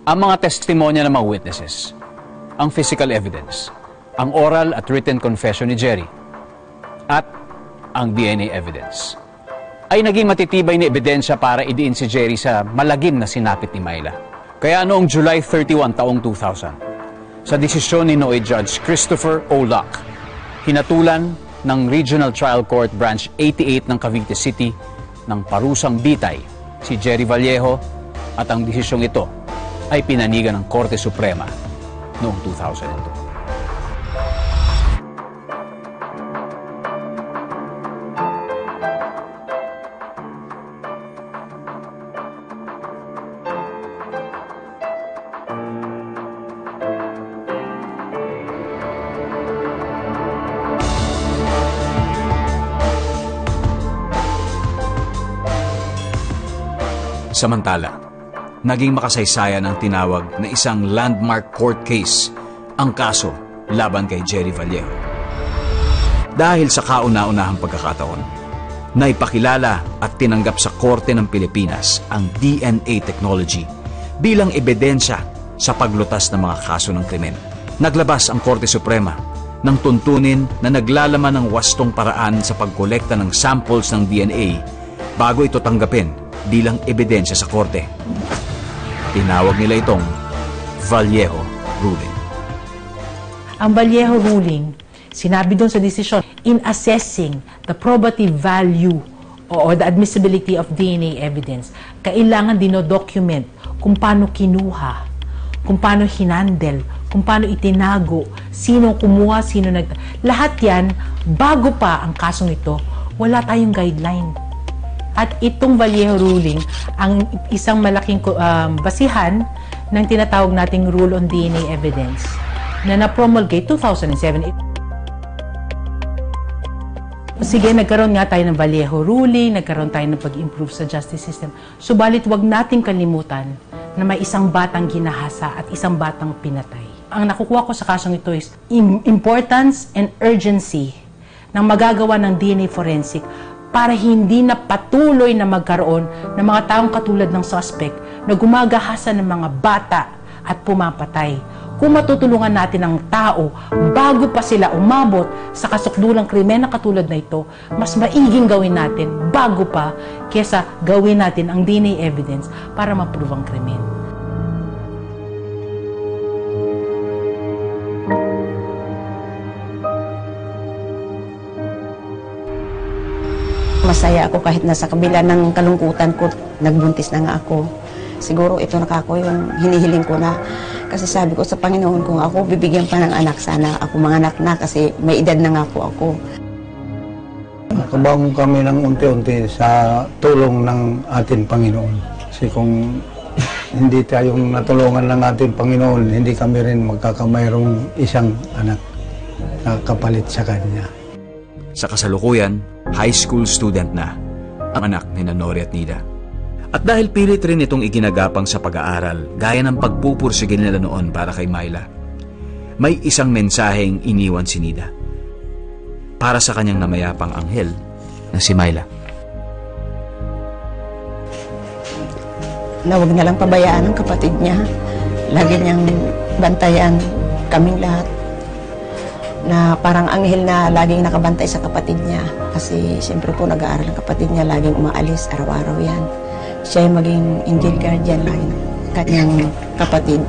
Ang mga testimonya ng mga witnesses, ang physical evidence, ang oral at written confession ni Jerry, at ang DNA evidence, ay naging matitibay na ebidensya para idiin si Jerry sa malagim na sinapit ni Myla. Kaya noong July 31 taong 2000, sa desisyon ni Noe Judge Christopher O. Locke, hinatulan ng Regional Trial Court Branch 88 ng Cavite City ng parusang bitay si Jerry Vallejo, at ang desisyong ito ay pinanigan ng Korte Suprema noong 2002. Samantala, naging makasaysayan ang tinawag na isang landmark court case ang kaso laban kay Jerry Vallejo. Dahil sa kauna-unahang pagkakataon, naipakilala at tinanggap sa Korte ng Pilipinas ang DNA technology bilang ebidensya sa paglutas ng mga kaso ng krimen. Naglabas ang Korte Suprema ng tuntunin na naglalaman ng wastong paraan sa pagkolekta ng samples ng DNA bago ito tanggapin bilang ebidensya sa korte. Tinawag nila itong Vallejo ruling. Ang Vallejo ruling, sinabi doon sa desisyon, in assessing the probative value or the admissibility of DNA evidence, kailangan dino-document kung paano kinuha, kung paano hinandle, kung paano itinago, sino kumuha, sino lahat yan, bago pa ang kasong ito, wala tayong guideline. At itong Vallejo ruling, ang isang malaking basihan ng tinatawag nating Rule on DNA Evidence na na-promulgate 2007. Sige, nagkaroon nga tayo ng Vallejo ruling, nagkaroon tayo ng pag-improve sa justice system. Subalit, wag nating kalimutan na may isang batang ginahasa at isang batang pinatay. Ang nakukuha ko sa kasong ito is importance and urgency ng magagawa ng DNA forensic para hindi na patuloy na magkaroon ng mga taong katulad ng suspect na gumagahasa ng mga bata at pumapatay. Kung matutulungan natin ang tao bago pa sila umabot sa kasukdulang krimen na katulad na ito, mas maiging gawin natin bago pa kesa gawin natin ang DNA evidence para ma-prove ang krimen. Masaya ako kahit nasa kabila ng kalungkutan ko, nagbuntis na nga ako. Siguro ito na ako yung hinihiling ko na. Kasi sabi ko sa Panginoon, kung ako bibigyan pa ng anak, sana ako manganak na kasi may edad na nga po ako. Nakabangon kami ng unti-unti sa tulong ng ating Panginoon. Kasi kung hindi tayong natulungan ng ating Panginoon, hindi kami rin magkakamayroong isang anak na kapalit sa Kanya. Sa kasalukuyan, high school student na ang anak ni Nori at Nida. At dahil pilit rin itong iginagapang sa pag-aaral, gaya ng pagpupursige nila noon para kay Myla, may isang mensaheng iniwan si Nida para sa kanyang namayapang anghel na si Myla. Na huwag na lang pabayaan ang kapatid niya. Lagi niyang bantayan kaming lahat. Na parang anghel na laging nakabantay sa kapatid niya. Kasi siyempre po nag-aaral ang kapatid niya, laging umaalis, araw-araw yan. Siya yung maging angel guardian lang kanyang kapatid.